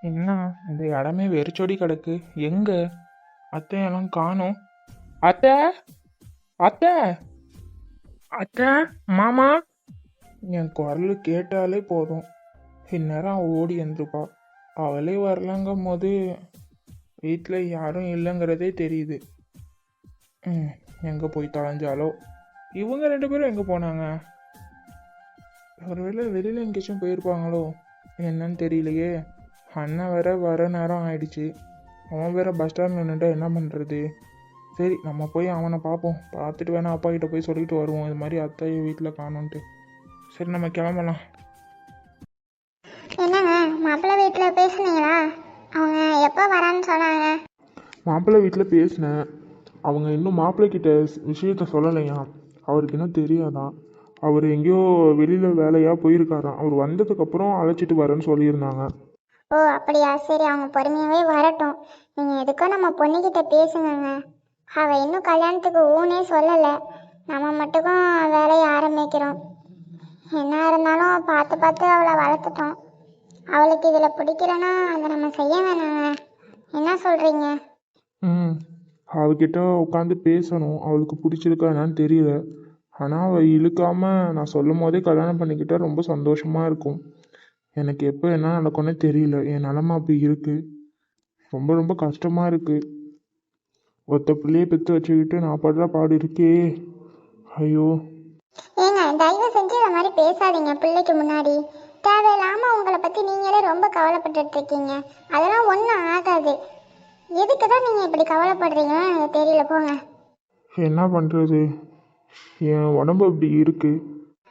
என்ன இந்த இடமே வெறிச்சோடி கிடக்கு. எங்க அத்தையெல்லாம் காணோம். அத்தை, அத்தை, அத்தை, மாமா. என் குரல் கேட்டாலே போதும், இந்நேரம் அவள் ஓடி வந்துருப்பா. அவளே வரலங்கும் போது வீட்டில் யாரும் இல்லைங்கிறதே தெரியுது. எங்கே போய் தொலைஞ்சாலோ. இவங்க 2 பேரும் எங்கே போனாங்க? ஒருவேளை வெளியில் எங்கேயாச்சும் போயிருப்பாங்களோ என்னன்னு தெரியலையே. அண்ணன் வேற வர நேரம் ஆயிடுச்சு. அவன் வேற பஸ் ஸ்டாண்ட் நின்றுட்டா என்ன பண்ணுறது? சரி, நம்ம போய் அவனை பார்ப்போம். பார்த்துட்டு வேணா அப்பா கிட்ட போய் சொல்லிட்டு வருவோம், இது மாதிரி அத்தையை வீட்டில் காணோன்ட்டு. சரி, நம்ம கிளம்பலாம். என்னங்க மாப்பிள்ளை வீட்டில் பேசுனீங்களா? அவங்க எப்போ வரான்னு சொன்னாங்க? மாப்பிள்ளை வீட்டில் பேசினேன். அவங்க இன்னும் மாப்பிள்ளை கிட்ட விஷயத்த சொல்லலையா. அவருக்கு இன்னும் தெரியாதான். அவர் எங்கேயோ வெளியில் வேலையாக போயிருக்காராம். அவர் வந்ததுக்கப்புறம் அழைச்சிட்டு வரேன்னு சொல்லியிருந்தாங்க. ஓ அப்படியா, சரி அவங்க பொறுமையாகவே வரட்டும். நீங்கள் எதுக்கும் நம்ம பொண்ணுக்கிட்ட பேசுங்கங்க. அவள் இன்னும் கல்யாணத்துக்கு ஊனே சொல்லலை. நம்ம மட்டுக்கும் வேலையை ஆரம்பிக்கிறோம். என்ன இருந்தாலும் பார்த்து பார்த்து அவளை வளர்த்துட்டோம். அவளுக்கு இதில் பிடிக்கலன்னா அதை நம்ம செய்ய வேணாங்க. என்ன சொல்கிறீங்க? அவகிட்ட உட்காந்து பேசணும். அவளுக்கு பிடிச்சிருக்கா என்னன்னு தெரியல. ஆனால் அவள் இழுக்காமல் நான் சொல்லும் போதே கல்யாணம் பண்ணிக்கிட்டா ரொம்ப சந்தோஷமாக இருக்கும். எனக்கு எப்போ என்ன நடக்கும்னே தெரியல. என் நிலமை அப்படி இருக்குது. ரொம்ப ரொம்ப கஷ்டமாக இருக்குது. ஒத்த பிள்ளையை பெற்று வச்சுக்கிட்டு நான் படுற பாடு இருக்கே. ஐயோ. ஏங்க தயவு செஞ்சு இந்த மாதிரி பேசாதீங்க பிள்ளைக்கு முன்னாடி. தேவையில்லாமல் உங்களை பற்றி நீங்களே ரொம்ப கவலைப்பட்டுட்டு இருக்கீங்க. அதெல்லாம் ஒன்றும் ஆகாது. எதுக்கு தான் நீங்கள் இப்படி கவலைப்படுறீங்கன்னு எனக்கு தெரியல. போங்க. என்ன பண்ணுறது, என் உடம்பு அப்படி இருக்குது.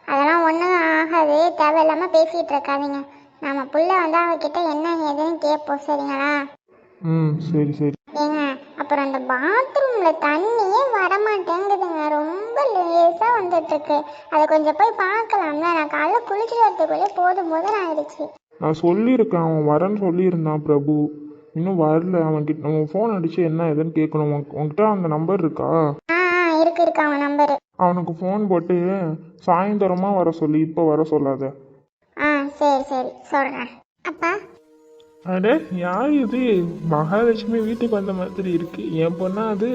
அதெல்லாம் ஒன்றும் ஆகாது. தேவையில்லாமல் பேசிகிட்டு இருக்காதீங்க. நம்ம புள்ள வந்து அவகிட்ட என்ன ஏதுன்னு கேட்போம், சரிங்களா? சரி சரி. ஏங்க அப்புறம் அந்த பாத்ரூமில் தண்ணியே வரமாட்டேங்குதுங்க. ரொம்ப லேசாக வந்துட்டுருக்கு. அதை கொஞ்சம் போய் பார்க்கலாம்ல. நான் காலைல குளிச்சுட்டு வரதுக்குள்ளே போதும் போதும் ஆயிடுச்சு. நான் சொல்லியிருக்கேன், அவன் வரேன்னு சொல்லியிருந்தான் பிரபு. இன்னும் வரல. அவன்கிட்ட நம்ம ஃபோன் அடித்து என்ன ஏதுன்னு கேட்கணும். உன்கிட்ட அந்த நம்பர் இருக்கா? இருக்கு அவன் நம்பரு. அவனுக்கு ஃபோன் போட்டு சாயந்தரமாக வர சொல்லி, இப்போ வர சொல்லாத. சரி சரி சொல்கிறேன். அப்பா. அடே, யார் இது? மகாலட்சுமி வீட்டுக்கு வந்த மாதிரி இருக்கு. என் பொண்ணா அது?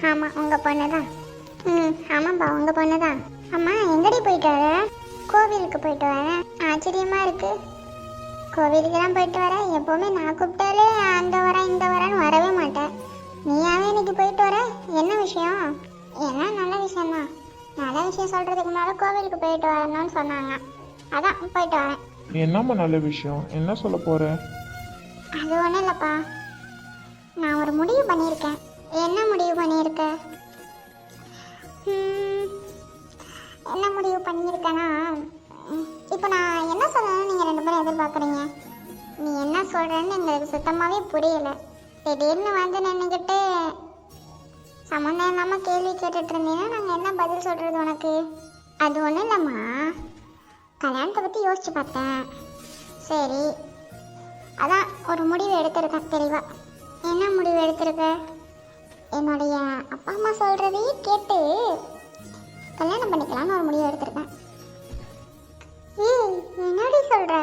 ஆமாம் உங்கள் பொண்ணு தான். ஆமாப்பா உங்கள் பொண்ணு தான். அம்மா எங்கடி போயிட்டு வர? கோவிலுக்கு போயிட்டு வரேன். ஆச்சரியமாக இருக்கு. கோவிலுக்கு தான் போயிட்டு வரேன். எப்போவுமே நான் கூப்பிட்டாலே அந்த வரேன் இந்த வரேன்னு வரவே மாட்டேன். நீயாவே இன்னைக்கு போயிட்டு வர? என்ன விஷயம்? என்ன நல்ல விஷயம்தான். நல்ல விஷயம் சொல்கிறதுக்கு முன்னால் கோவிலுக்கு போயிட்டு வரணும்னு சொன்னாங்க. அதான் போயிட்டு வரேன். என்னம்மா நல்ல விஷயம்? என்ன சொல்ல போற? அது ஒன்றும் இல்லைப்பா. நான் ஒரு முடிவு பண்ணியிருக்கேன். என்ன முடிவு பண்ணியிருக்க? என்ன முடிவு பண்ணியிருக்கேன்னா, இப்போ நான் என்ன சொல்லணும்னு நீங்கள் 2 பேரும் எதிர்பார்க்குறீங்க. நீ என்ன சொல்கிறேன்னு எங்களுக்கு சுத்தமாகவே புரியலை. திடீர்னு வந்து நின்றுக்கிட்டு சம்மந்தம் இல்லாமல் கேள்வி கேட்டுட்டு இருந்தீங்கன்னா நாங்கள் என்ன பதில் சொல்கிறது உனக்கு? அது ஒன்றும் இல்லைம்மா. கல்யாணத்தை பற்றி யோசிச்சு பார்த்தேன். சரி, அதான் ஒரு முடிவு எடுத்திருக்கேன் தெளிவா. என்ன முடிவு எடுத்திருக்க? என்னுடைய அப்பா அம்மா சொல்கிறதையே கேட்டு கல்யாணம் பண்ணிக்கலாம்னு ஒரு முடிவு எடுத்திருக்கேன். என்னடி சொல்கிற?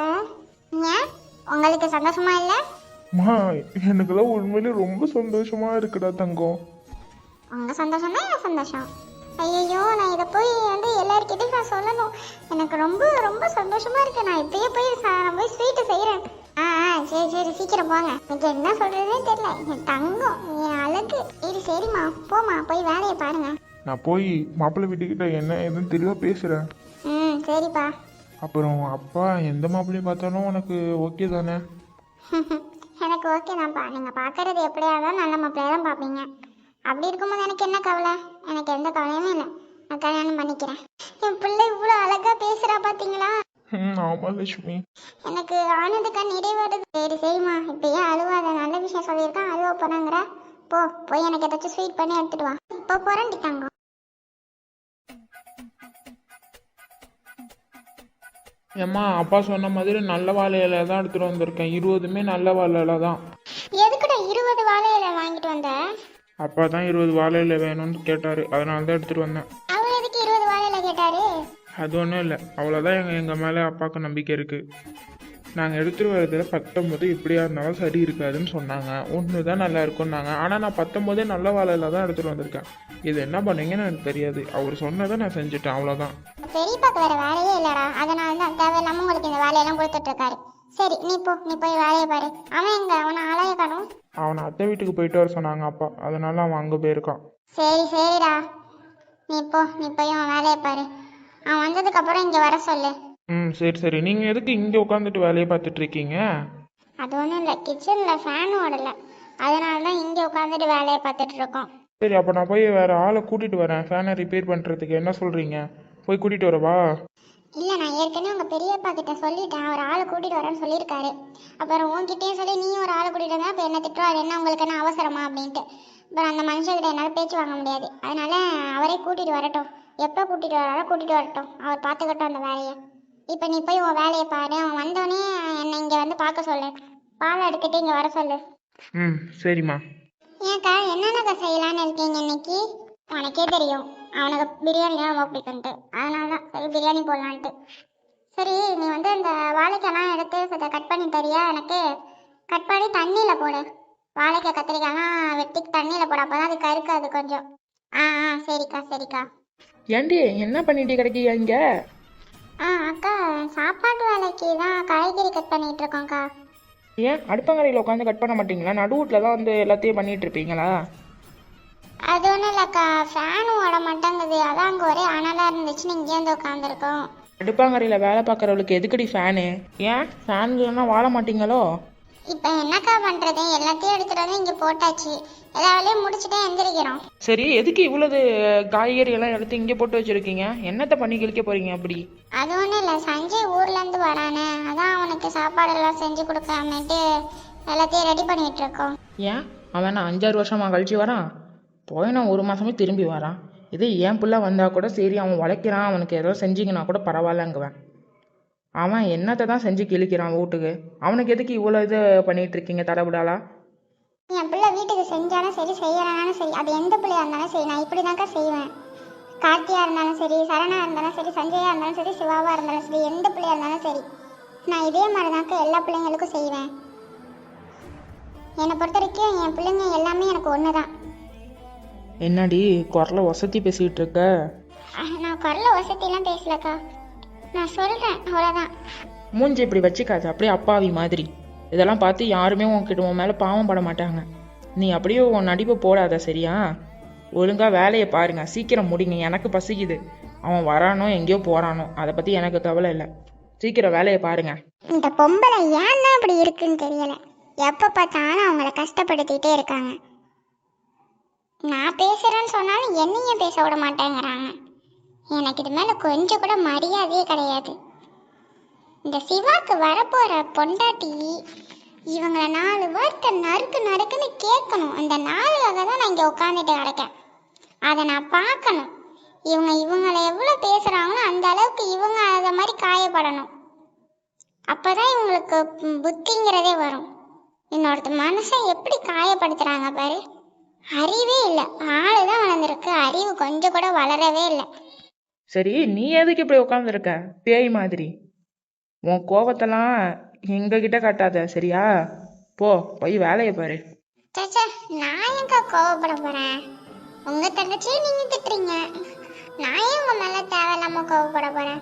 ஏன் உங்களுக்கு சந்தோஷமா இல்லை? எனக்குதான் உண்மையிலே ரொம்ப சந்தோஷமா இருக்குடா தங்கம். உங்கள் சந்தோஷம் தான் என் சந்தோஷம். ஐயோ, நான் இதை போய் வந்து எல்லாருக்கிட்டையும் நான் சொல்லணும். எனக்கு ரொம்ப ரொம்ப சந்தோஷமாக இருக்குது. நான் இப்பயே போய் நான் போய் ஸ்வீட்டு செய்கிறேன். சரி சரி சீக்கிரம் போங்க. எனக்கு என்ன சொல்கிறதுனே தெரியல. என் தங்கம், என் அழகு. சரிம்மா போம்மா, போய் வேலையை பாருங்க. நான் போய் மாப்பிள்ளை வீட்டுக்கிட்ட என்ன ஏதுன்னு தெளிவாக பேசுகிறேன். சரிப்பா. அப்புறம் அப்பா எந்த மாப்பிள்ளையும் பார்த்தாலும் உனக்கு ஓகே தானே? எனக்கு ஓகே தான்ப்பா. நீங்கள் பார்க்கறது எப்படியா இருந்தாலும் நல்ல மாப்பிள்ளையாக தான் பார்ப்பீங்க. அப்படி இருக்கும்போது எனக்கு என்ன கவலை? எனக்கு எந்த கவலையுமே இல்லை. நான் கல்யாணம் பண்ணிக்கிறேன். என் பிள்ளை இவ்வளோ அழகாக பேசுகிறா பார்த்தீங்களா? ஆமா லட்சுமி. எனக்கு ஆனதுக்கா நிறைவேறுது. சரி சரிம்மா, இப்போ ஏன் அழுவாத? நல்ல விஷயம் சொல்லியிருக்கான், அழுவ போகிறாங்கிற. போய் எனக்கு ஏதாச்சும் ஸ்வீட் பண்ணி எடுத்துட்டு வா. இப்போ போகிறேன்டி தங்கம். ஏம்மா, அப்பா சொன்ன மாதிரி நல்ல வாழை இலை தான் எடுத்துகிட்டு வந்திருக்கேன். 20மே நல்ல வாழை இலை தான். எதுக்குடா 20 வாழை இலை வாங்கிட்டு வந்த? அப்பா தான் 20 வாழை இலை வேணும்னு கேட்டார், அதனால தான் எடுத்துகிட்டு வந்தேன். அவர் எதுக்கு 20 வாழை இலை கேட்டாரு? அது ஒன்றும் இல்லை, அவ்வளோதான். எங்கள் மேலே அப்பாவுக்கு நம்பிக்கை இருக்குது. நாங்கள் எடுத்துகிட்டு வரதில் 19 எப்படியா இருந்தாலும் சரி இருக்காதுன்னு சொன்னாங்க. ஒன்று தான் நல்லா இருக்கும்னாங்க. ஆனால் நான் 19 நல்ல வாழையில தான் எடுத்துகிட்டு வந்திருக்கேன். இது என்ன பண்ணீங்கன்னு எனக்கு தெரியாது. அவர் சொன்னதை நான் செஞ்சுட்டேன், அவ்வளோதான். பெரியப்பாக்கு வேற வேலையே இல்லடா, அதனால தான் தேவையில்லாம உங்களுக்கு இந்த வேலையெல்லாம் கொடுத்துட்டு இருக்காரு. சரி நீ போய் வேலையை பாரு. அவன் எங்க? அவனை ஆளைய காணும். அவனை அத்தை வீட்டுக்கு போயிட்டு வர சொன்னாங்க அப்பா, அதனால அவன் அங்கே போயிருக்கான். சரிடா, நீ போய் அவன் வேலையை பாரு. அவன் வந்ததுக்கு அப்புறம் இங்க வர சொல்லு. சரி. நீங்கள் எதுக்கு இங்கே உட்காந்துட்டு வேலையை பார்த்துட்டு இருக்கீங்க? அது ஒன்றும் இல்லை, கிச்சனில் ஃபேன் ஓடலை, அதனால தான் இங்கே உட்காந்துட்டு வேலையை பார்த்துட்டு இருக்கோம். சரி, அப்போ நான் போய் வேறு ஆளை கூட்டிகிட்டு வரேன் ஃபேனை ரிப்பேர் பண்ணுறதுக்கு. என்ன சொல்கிறீங்க? போய் கூட்டிகிட்டு வரவா? இல்லை, நான் ஏற்கனவே உங்கள் பெரியப்பா கிட்ட சொல்லிட்டேன், அவர் ஆளை கூட்டிகிட்டு வரேன்னு சொல்லியிருக்காரு. அப்புறம் உன்கிட்டயும் சொல்லி நீ ஒரு ஆளை கூட்டிகிட்டு வந்தா அப்போ என்ன திட்டுவார், என்ன உங்களுக்கு என்ன அவசரமா அப்படின்ட்டு. அப்புறம் அந்த மனுஷங்கிட்ட என்னால் பேச்சு வாங்க முடியாது, அதனால அவரே கூட்டிகிட்டு வரட்டும். எப்போ கூட்டிகிட்டு வராரோ கூட்டிகிட்டு வரட்டும், அவர் பார்த்துக்கட்டும் அந்த வேலையை. இப்போ நீ போய் உன் வேலையை பாரு. அவன் வந்தோடனே என்னை இங்கே வந்து பார்க்க சொல்லு, பாலை எடுத்துகிட்டு இங்கே வர சொல்லு. சரிம்மா. ஏன்க்கா என்னென்னக்கா செய்யலான்னு இருக்கீங்க இன்னைக்கு? உனக்கே தெரியும் அவனுக்கு பிரியாணிலாம் ரொம்ப பிடிக்குன்ட்டு, அதனால தான் சரி பிரியாணி போடலான்ட்டு. சரி நீ வந்து அந்த வாழைக்காய்லாம் எடுத்து கட் பண்ணி தரியா? எனக்கு கட் பண்ணி தண்ணியில் போடு. வாழைக்காய் கத்திரிக்காய்லாம் வெட்டி தண்ணியில் போடு, அப்போ தான் அது கருக்காது கொஞ்சம். சரிக்கா. ஏண்டி என்ன பண்ணிட்டு கிடைக்கீங்க இங்க? அக்கா சாப்பாட்டு வேலைக்கு தான் காய்கறி கட் பண்ணிட்டு இருக்கோம்க்கா. ஏன் அடுப்பங்கரையில் உட்காந்து கட் பண்ண மாட்டீங்களா? நடுவூட்டில் தான் வந்து எல்லாத்தையும் பண்ணிட்டு இருப்பீங்களா? அது ஒன்றும் இல்லைக்கா, ஃபேனும் ஓட மாட்டேங்குது, அதான் அங்கே ஒரே அனலாக இருந்துச்சுன்னு இங்கே வந்து உட்காந்துருக்கோம். அடுப்பங்கரையில் வேலை பார்க்குறவளுக்கு எதுக்கடி ஃபேனு? ஏன் ஃபேன் இல்லைன்னா வாழ மாட்டீங்களோ? இப்போ என்னக்கா பண்ணுறது, எல்லாத்தையும் எடுத்துகிட்டு வந்து இங்கே போட்டாச்சு, எல்லா வேலையும் முடிச்சுட்டே எந்திரிக்கிறோம். சரி, எதுக்கு இவ்வளவு காய்கறி எல்லாம் எடுத்து இங்கே போட்டு வச்சிருக்கீங்க? என்னத்தை பண்ணி கிழிக்க போறீங்க அப்படி? அது ஒன்றும் இல்லை, சஞ்சய் ஊர்லேருந்து வரானே, அதான் அவனுக்கு சாப்பாடெல்லாம் செஞ்சு கொடுக்காமட்டு எல்லாத்தையும் ரெடி பண்ணிகிட்டு இருக்கோம். ஏன் அவன் 5-6 வருஷமா கழிச்சு வரான்? போய் நான் 1 மாதமே திரும்பி வரான். இதே என் பிள்ளை வந்தால் கூட சரி, அவன் உழைக்கிறான், அவனுக்கு ஏதோ செஞ்சிங்கன்னா கூட பரவாயில்லங்குவேன். அவன் என்னத்தை தான் செஞ்சு கிழிக்கிறான் வீட்டுக்கு. அவனுக்கு எதுக்கு இவ்வளோ இது பண்ணிகிட்டு இருக்கீங்க தடபுடாலா? என் பிள்ளை வீட்டுக்கு செஞ்சாலும் சரி செய்யறானாலும் சரி, அது எந்த பிள்ளையா இருந்தாலும் சரி நான் இப்படி தான்க்கா செய்வேன். கார்த்தியா இருந்தாலும் சரி, சரணா இருந்தாலும் சரி, சஞ்சயா இருந்தாலும் சரி, சிவாவா இருந்தாலும் சரி, எந்த பிள்ளையா இருந்தாலும் சரி நான் இதே மாதிரி தான்க்கா எல்லா பிள்ளைங்களுக்கும் செய்வேன். என்னை பொறுத்த வரைக்கும் என் பிள்ளைங்க எல்லாமே எனக்கு ஒன்று தான். என்னடி குரலை வசதி பேசிகிட்டு இருக்க? நான் குரல வசதியெல்லாம் பேசலக்கா, நான் சொல்கிறேன் அவ்வளோதான். மூஞ்சி இப்படி வச்சுக்காது, அப்படியே அப்பாவி மாதிரி. இதெல்லாம் பார்த்து யாருமே உன்கிட்ட உன் மேலே பாவம் பட மாட்டாங்க. நீ அப்படியே உன் நடிப்பை போடாத, சரியா? ஒழுங்காக வேலையை பாருங்க, சீக்கிரம் முடிங்க. எனக்கு பசிக்குது. அவன் வரானோ எங்கேயோ போகிறானோ அதை பற்றி எனக்கு கவலை இல்லை. சீக்கிரம் வேலையை பாருங்க. இந்த பொம்பளை ஏன்னா இப்படி இருக்குன்னு தெரியல, எப்போ பார்த்தாலும் அவங்கள கஷ்டப்படுத்திட்டே இருக்காங்க. நான் பேசுகிறேன்னு சொன்னாலும் என்னையும் பேச விட மாட்டேங்கிறாங்க. எனக்கு இது மேலே கொஞ்சம் கூட மரியாதையே கிடையாது. இந்த சிவாக்கு வரப்போகிற பொண்டாட்டி இவங்களை 4 வார்த்தை நறுக்குன்னு கேட்கணும். அந்த 4 தான் நான் இங்கே உட்காந்துட்டு கிடக்கேன், அதை நான் பார்க்கணும். இவங்களை எவ்வளோ பேசுகிறாங்களோ அந்த அளவுக்கு இவங்க அதை மாதிரி காயப்படணும். அப்போ தான் இவங்களுக்கு புத்திங்கிறதே வரும். இன்னொருத்த மனுஷன் எப்படி காயப்படுத்துகிறாங்க பாரு. அறிவே இல்லை, ஆளு தான் வளர்ந்துருக்கு, அறிவு கொஞ்சம் கூட வளரவே இல்லை. சரி, நீ எதுக்கு இப்படி உட்காந்துருக்க பேய் மாதிரி? உன் கோபத்தெல்லாம் எங்ககிட்ட காட்டாத, சரியா? போய் வேலையை பாரு. சச்சா, நான் எங்க கோவப்பட போறேன்? உங்க தங்கச்சியை நீங்க திட்டுறீங்க, நான் ஏன் உங்க மேல தேவையில்லாம கோவப்பட போறேன்?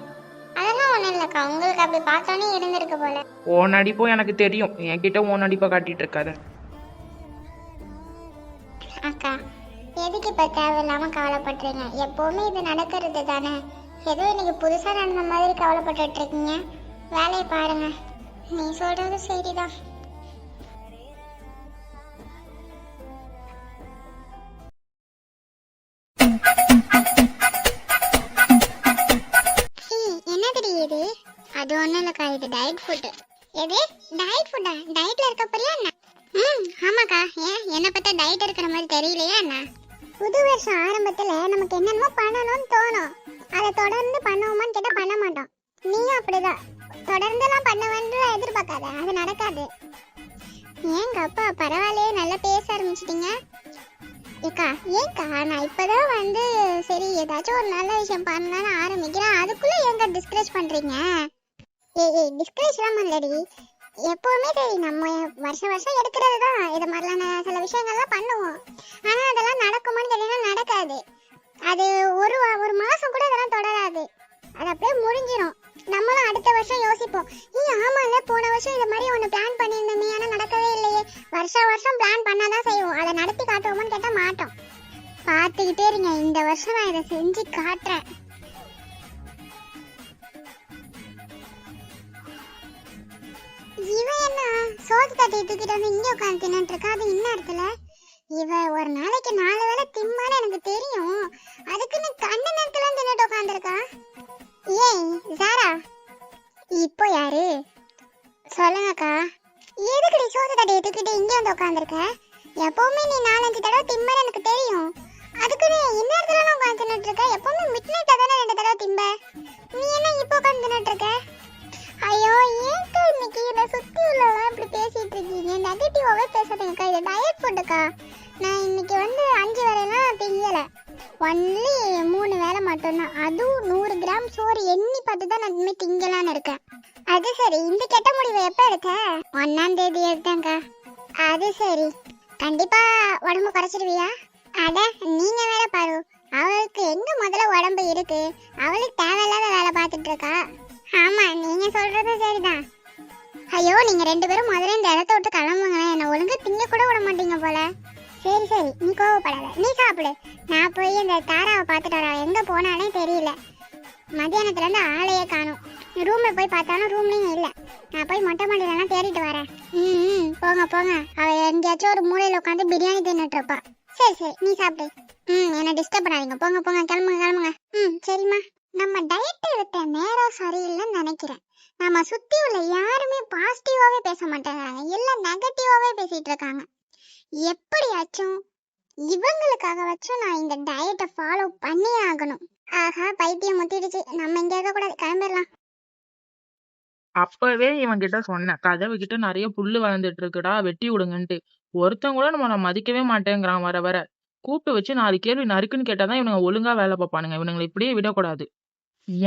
அதெல்லாம் ஒண்ணும் இல்லக்கா, உங்களுக்கு அப்படி பார்த்தோன்னே இருந்திருக்கு போல. உன் நடிப்பும் எனக்கு தெரியும், என்கிட்ட உன் நடிப்பை காட்டிட்டு இருக்காத. அக்கா எதுக்கு இப்ப தேவையில்லாம கவலைப்படுறீங்க? எப்பவுமே இது நடக்கிறது தானே, ஏதோ இன்னைக்கு புதுசா நடந்த மாதிரி கவலைப்பட்டுட்டு இருக்கீங்க. வேலையை பாருங்க, நீ சொல்றது சரிதான். என்ன தெரியுது? அது ஒண்ணும் இல்லக்கா, இது டயட் ஃபுட். எது டயட் ஃபுட்டா? டயட்ல இருக்க போறியா என்ன? ஆமாக்கா. ஏன் என்ன பார்த்தா டயட் இருக்கிற மாதிரி தெரியலையா என்ன? புது வருஷம் ஆரம்பத்துல நமக்கு என்னென்னமோ பண்ணணும்னு தோணும், அதை தொடர்ந்து பண்ணுவோமான்னு கேட்டா பண்ண மாட்டோம். நீயும் அப்படிதான், தொடர்ந்துலாம் பண்ணுவேன்னு எதிர்பார்க்காத, அது நடக்காது. ஏங்க அப்பா பரவாயில்லையே, நல்லா பேச ஆரம்பிச்சிட்டீங்க. ஏக்கா ஏக்கா, நான் இப்பதான் வந்து சரி ஏதாச்சும் ஒரு நல்ல விஷயம் பண்ணலான்னு ஆரம்பிக்கிறேன், அதுக்குள்ள ஏங்க டிஸ்கரேஜ் பண்றீங்க? ஏய் டிஸ்கரேஜ்லாம் பண்ணலடி. எப்பவுமே சரி நம்ம வருஷம் வருஷம் எடுக்கிறது தான் இது மாதிரிலான சில விஷயங்கள்லாம் பண்ணுவோம். ஆனா அதெல்லாம் நடக்குமான்னு கேட்டீங்கன்னா நடக்காது. அது ஒரு மாசம் கூட அதெல்லாம் தொடராது. அது அப்படியே முடிஞ்சிடும். நம்மளும் அடுத்த வருஷம் யோசிப்போம், ஆமால போன வருஷம் இது மாதிரி ஒன்று பிளான் பண்ணியிருந்தோமே ஆனா நடக்கவே இல்லையே. வருஷம் வருஷம் பிளான் பண்ணாதான் செய்வோம், அதை நடத்தி காட்டுவோமான்னு கேட்டால் மாட்டோம். பார்த்துக்கிட்டே இருங்க, இந்த வருஷம் நான் இதை செஞ்சு காட்டுறேன். இவன் என்ன சோத்து தட்டியை தூக்கிட்டு வந்து இங்கே உட்காந்து தின்னுட்டு இருக்கா? அது இன்னும் இடத்துல இவ ஒரு நாளைக்கு 4 வேளை திம்மான்னு எனக்கு தெரியும். அதுக்குன்னு கண்ட நேரத்துல தின்னுட்டு உட்காந்துருக்கா. ஏய் சாரா, இப்போ யாரு சொல்லுங்கக்கா? எதுக்குடி சோத்து தட்டியை தூக்கிட்டு இங்கே வந்து உட்காந்துருக்க? எப்பவுமே நீ 4-5 தடவை திம்மன்னு எனக்கு தெரியும். அதுக்குன்னு இந்நேரத்துல உட்காந்து தின்னுட்டு இருக்க? எப்பவுமே மிட் நைட்டா தானே 2 தடவை திம்ப. நீ என்ன இப்போ உட்காந்து தின்னுட்டு இருக்க? ஐயோ ஏன்க்கா இன்னைக்கு என்னை சுத்தி உள்ளவங்க இப்படி பேசிட்டு இருக்கீங்க? நெகட்டிவாவே பேசாதீங்கக்கா, இது டயட் ஃபுட்டுக்கா. நான் இன்னைக்கு 5 வேளையெல்லாம் திங்கலை, ஒன்லி 3 வேளை மட்டும்தான். அதுவும் 100 கிராம் சோறு எண்ணி பார்த்து தான் நான் இனிமேல் திங்கலான்னு இருக்கேன். அது சரி, இந்த கெட்ட முடிவை எப்போ எடுத்த? 1ஆம் தேதி எடுத்தேங்க்கா. அது சரி, கண்டிப்பா உடம்பு குறைச்சிடுவியா? அட நீங்க வேற பாரு, அவளுக்கு எங்க முதல்ல உடம்பு இருக்கு, அவளுக்கு தேவையில்லாத வேலை பார்த்துட்டு இருக்கா. ஆமா நீங்க சொல்றது சரிதான். ஐயோ நீங்க 2 பேரும் முதல்ல இந்த இடத்த விட்டு கிளம்புங்களேன், என்ன ஒழுங்கா திங்க கூட விட மாட்டீங்க போல. சரி சரி நீ கோவப்படாத, நீ சாப்பிடு. நான் போய் இந்த தாராவை பார்த்துட்டு வரேன், எங்க போனாலே தெரியல. மத்தியானத்துல இருந்து ஆளையே காணும். ரூம்ல போய் பார்த்தாலும் ரூம்லயும் இல்லை. நான் போய் மொட்டை மாடியிலலாம் தேடிட்டு வரேன். போங்க போங்க, அவ எங்கேயாச்சும் ஒரு மூலையில உட்காந்து பிரியாணி தின்னுட்டு இருப்பா. சரி சரி நீ சாப்பிடு. என்ன டிஸ்டர்ப் பண்ணாதீங்க, போங்க போங்க, கிளம்புங்க கிளம்புங்க. சரிம்மா. நம்ம டயட் எடுத்த நேரம் சரியில்லைன்னு நினைக்கிறேன். நம்ம சுத்தி உள்ள யாருமே பாசிட்டிவாவே பேச மாட்டேங்கிறாங்க, எல்லாம் நெகட்டிவாவே பேசிட்டு இருக்காங்க. எப்படியாச்சும் இவங்களுக்காக வச்சும் நான் இந்த டயட்டை ஃபாலோ பண்ணி ஆகணும். ஆஹா பைத்தியம் முத்திடுச்சு, நம்ம இங்க இருக்க கூடாது, கிளம்பிடலாம். அப்பவே இவன் கிட்ட சொன்னேன், கதவு கிட்ட நிறைய புல்லு வளர்ந்துட்டு இருக்குடா, வெட்டி விடுங்கன்ட்டு. ஒருத்தன் கூட நம்மளை மதிக்கவே மாட்டேங்கிறான். வர வர கூப்பிட்டு வச்சு 4 கேள்வி நறுக்குன்னு கேட்டாதான் இவனுங்க ஒழுங்கா வேலை பார்ப்பானுங்க. இவனுங்களை இப்படியே விடக்கூடாது.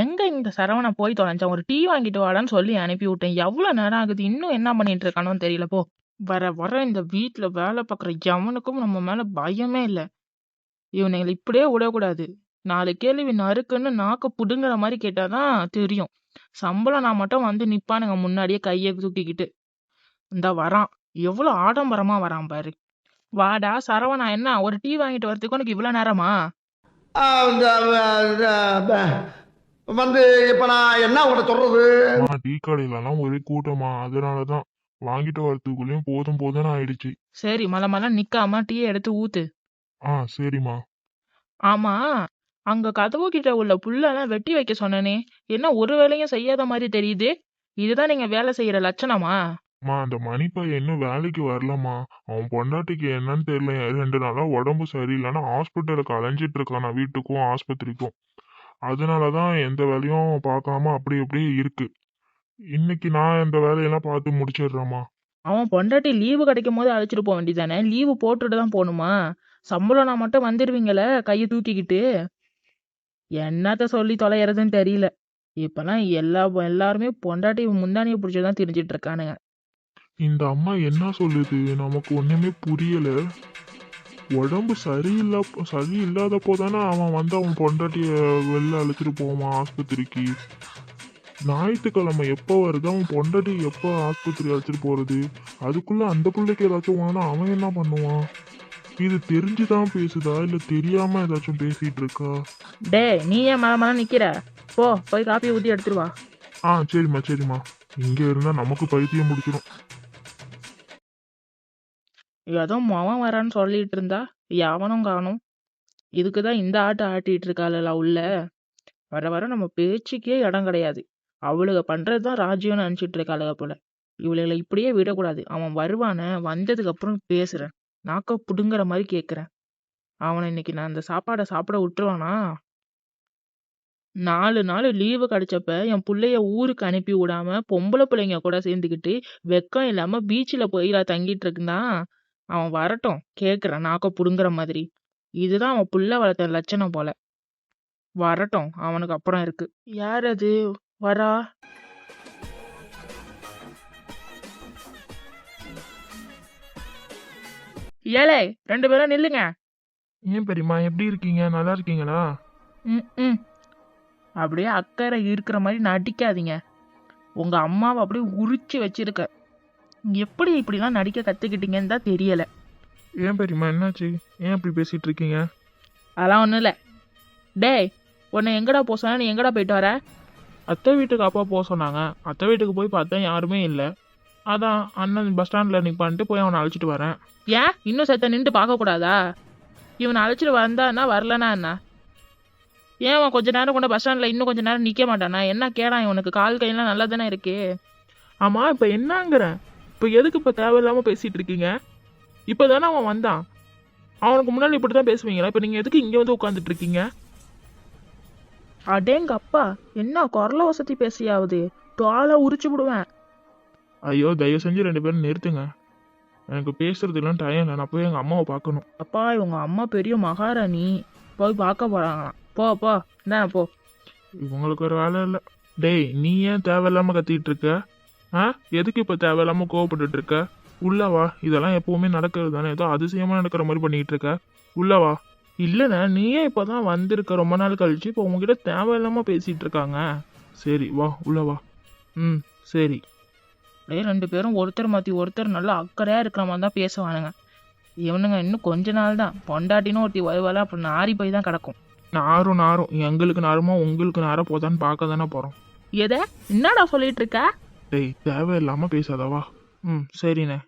எங்க இந்த சரவணை போய் தொலைஞ்சான்? ஒரு டீ வாங்கிட்டு வாடான்னு சொல்லி அனுப்பி விட்டேன். எவ்வளவு நேரம் ஆகுது, இன்னும் என்ன பண்ணிட்டு இருக்கானோன்னு தெரியல. போ. வர வர இந்த வீட்டுல வேலை பார்க்குற எவனுக்கும் நம்ம மேல பயமே இல்லை. இவனுங்களை இப்படியே விடக்கூடாது. 4 கேள்வி நறுக்குன்னு நாக்க புடுங்குற மாதிரி கேட்டாதான் தெரியும். சம்பளம் நான் மட்டும் வந்து நிப்பானுங்க முன்னாடியே கையை தூக்கிக்கிட்டு. இந்த வரான், எவ்வளவு ஆடம்பரமா வரான் பாரு. வாடா சரவணா, என்ன ஒரு டீ வாங்கிட்டு வரதுக்கு உனக்கு இவ்வளவு நேரமா? இப்ப நான் என்ன உங்கள்ட்ட சொல்றது? டீ கடையிலலாம் ஒரே கூட்டமா, அதனாலதான் வாங்கிட்டு வரதுக்குள்ளயும் போதும் போதும்னு ஆயிடுச்சு. சரி மலை மலை நிக்காம டீயை எடுத்து ஊத்து. சரிம்மா. ஆமா, அங்க கதவு கிட்ட உள்ள புல்லெல்லாம் வெட்டி வைக்க சொன்னனே, என்ன ஒரு வேலையும் செய்யாத மாதிரி தெரியுது? இதுதான் நீங்க வேலை செய்யற லட்சணமா? அந்த மணிப்பையன் இன்னும் வேலைக்கு வரலம்மா. அவன் பொண்டாட்டிக்கு என்னன்னு தெரியல, 2 நாளா உடம்பு சரியில்லைன்னா ஹாஸ்பிட்டலுக்கு அலைஞ்சிட்டு இருக்கான், நான் வீட்டுக்கும் ஆஸ்பத்திரிக்கும். அதனாலதான் எந்த வேலையும் பார்க்காம அப்படி அப்படியே இருக்கு. இன்னைக்கு நான் இந்த வேலையெல்லாம் பார்த்து முடிச்சிடுறேம்மா. அவன் பொண்டாட்டி லீவு கிடைக்கும் போது அழைச்சிட்டு போக வேண்டியதானே? லீவு போட்டுட்டு தான் போகணுமா? சம்பளம் நான் மட்டும் வந்துடுவீங்களே கையை தூக்கிக்கிட்டு. என்னத்த சொல்லி தொலைகிறதுன்னு தெரியல. இப்பெல்லாம் எல்லாருமே பொண்டாட்டி முந்தானியை பிடிச்சதான் தெரிஞ்சிட்டு இருக்கானுங்க. இந்த அம்மா என்ன சொல்லுது நமக்கு ஒண்ணுமே புரியல. உடம்பு சரியில்லாதப்போ தானே அவன் வந்து அவன் பொண்டாட்டிய வெளில அழைச்சிட்டு போவான் ஆஸ்பத்திரிக்கு. ஞாயிற்றுக்கிழமை எப்போ வருது, அவன் பொண்டாட்டி எப்போ ஆஸ்பத்திரி அழைச்சிட்டு போறது? அதுக்குள்ள அந்த பிள்ளைக்கு ஏதாச்சும் வாங்கினா அவன் என்ன பண்ணுவான்? இது தெரிஞ்சுதான் பேசுதா இல்ல தெரியாம ஏதாச்சும் பேசிட்டு இருக்கா? டே நீ ஏன் மலை மலை நிக்கிற? போய் காப்பியை ஊத்தி எடுத்துட்டு வா. சரிம்மா சரிம்மா, இங்க இருந்தா நமக்கு பைத்தியம் முடிச்சிடும். ஏதோ மவன் வரான்னு சொல்லிட்டு இருந்தா எவனும் காணும். இதுக்குதான் இந்த ஆட்டை ஆட்டிட்டு இருக்காளா உள்ள. வர வர நம்ம பேச்சுக்கே இடம் கிடையாது. அவளுக பண்றதுதான் ராஜ்யம்னு நினைச்சிட்டு இருக்காளுக போல. இவளுகளை இப்படியே விடக்கூடாது. அவன் வருவான, வந்ததுக்கு அப்புறம் பேசுறேன். நாக்க புடுங்குற மாதிரி கேக்குறேன். அவனை இன்னைக்கு நான் அந்த சாப்பாடை சாப்பிட விட்டுருவானா? 4 நாள் லீவு கிடைச்சப்ப என் பிள்ளைய ஊருக்கு அனுப்பி விடாம பொம்பளை பிள்ளைங்க கூட சேர்ந்துக்கிட்டு வெக்கம் இல்லாம பீச்சில் போய் தங்கிட்டு இருக்குதான். அவன் வரட்டும், கேக்குறேன் நாக்க புடுங்குற மாதிரி. இதுதான் அவன் புள்ள வளர்த்த லட்சணம் போல. வரட்டும், அவனுக்கு அப்புறம் இருக்கு. யார் அது வரா? ஏலே 2 பேரும் நில்லுங்க. ஏன் பெரியம்மா எப்படி இருக்கீங்க? நல்லா இருக்கீங்களா? ம் அப்படியே அக்கறை இருக்கிற மாதிரி நடிக்காதீங்க. உங்க அம்மாவை அப்படியே உரிச்சு வச்சிருக்க. எப்படி இப்படிலாம் நடிக்க கத்துக்கிட்டீங்கன்னு தான் தெரியல. ஏன் பெரியம்மா என்னாச்சு? ஏன் அப்படி பேசிட்டு இருக்கீங்க? அதெல்லாம் ஒன்றும் இல்லை. டேய், உன்னை எங்கடா போக சொன்னா, நீ எங்கடா போயிட்டு வர? அத்தை வீட்டுக்கு அப்பா போக சொன்னாங்க. அத்தை வீட்டுக்கு போய் பார்த்தேன் யாருமே இல்லை. அதான் அண்ணன் பஸ் ஸ்டாண்டில் நிற்பான்ட்டு போய் அவனை அழைச்சிட்டு வரேன். ஏன் இன்னும் செத்த நின்று பார்க்கக்கூடாதா? இவனை அழைச்சிட்டு வந்தான்னா வரலனா என்ன? ஏன் அவன் கொஞ்ச நேரம் கொண்ட பஸ் ஸ்டாண்டில் இன்னும் கொஞ்ச நேரம் நிற்க மாட்டானா? என்ன கேடான் இவனுக்கு? கால் கையெல்லாம் நல்லா தானே இருக்கு. ஆமாம் இப்போ என்னங்கிறேன்? இப்போ எதுக்கு இப்போ தேவையில்லாமல் பேசிகிட்டு இருக்கீங்க? இப்போ தானே அவன் வந்தான். அவனுக்கு முன்னாடி இப்படி தான் பேசுவீங்களா? இப்போ நீங்கள் எதுக்கு இங்கே வந்து உட்காந்துட்டு இருக்கீங்க? அடேங்க அப்பா, என்ன குரல வசதி பேசியாவது தோலை உரிச்சு விடுவேன். ஐயோ தயவு செஞ்சு 2 பேரும் நிறுத்துங்க. எனக்கு பேசுறதுலாம் டைம் இல்லை. நான் போய் எங்கள் அம்மாவை பார்க்கணும். அப்பா, இவங்க அம்மா பெரிய மகாராணி, போய் பார்க்க போறாங்களாம். போ என்ன போ. இவங்களுக்கு ஒரு வேலை இல்லை. டேய் நீ ஏன் தேவையில்லாமல் கத்திட்டு இருக்க? எதுக்கு இப்போ தேவையில்லாமல் கோவப்பட்டுட்டு இருக்க? உள்ளவா, இதெல்லாம் எப்பவுமே நடக்கிறது தானே. ஏதோ அதிசயமாக நடக்கிற மாதிரி பண்ணிக்கிட்டு இருக்க. உள்ளவா. இல்லைண்ணே, நீயே இப்போ தான் வந்திருக்க ரொம்ப நாள் கழிச்சு. இப்போ உங்ககிட்ட தேவையில்லாமல் பேசிகிட்டு இருக்காங்க. சரி வா உள்ளவா. சரி. அப்படியே 2 பேரும் ஒருத்தர் மாற்றி ஒருத்தர் நல்லா அக்கறையாக இருக்கிற மாதிரி தான் பேசுவானுங்க. இவனுங்க இன்னும் கொஞ்ச நாள் தான் பொண்டாட்டின்னு ஒருத்தி வருவாள், அப்புறம் நாரி போய் தான் கிடக்கும். நாரும் எங்களுக்கு நாருமா உங்களுக்கு நார போதான்னு பார்க்க தானே போகிறோம். எதை என்னடா சொல்லிட்டு இருக்க? டேய் தேவையில்லாமல் பேசாதவா. சரிண்ணே.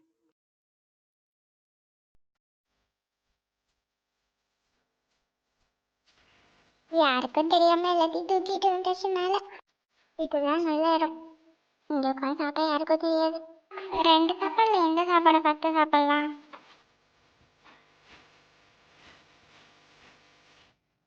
யாருக்கும் தெரியாம எல்லாத்தையும் தூக்கிட்டு வந்துச்சுனால இதுதான் நல்ல இடம். இங்க உட்காந்து சாப்பிட்டா யாருக்கும் தெரியாது. 2 சாப்பாடுல எந்த சாப்பாடை பார்த்து சாப்பிடலாம்?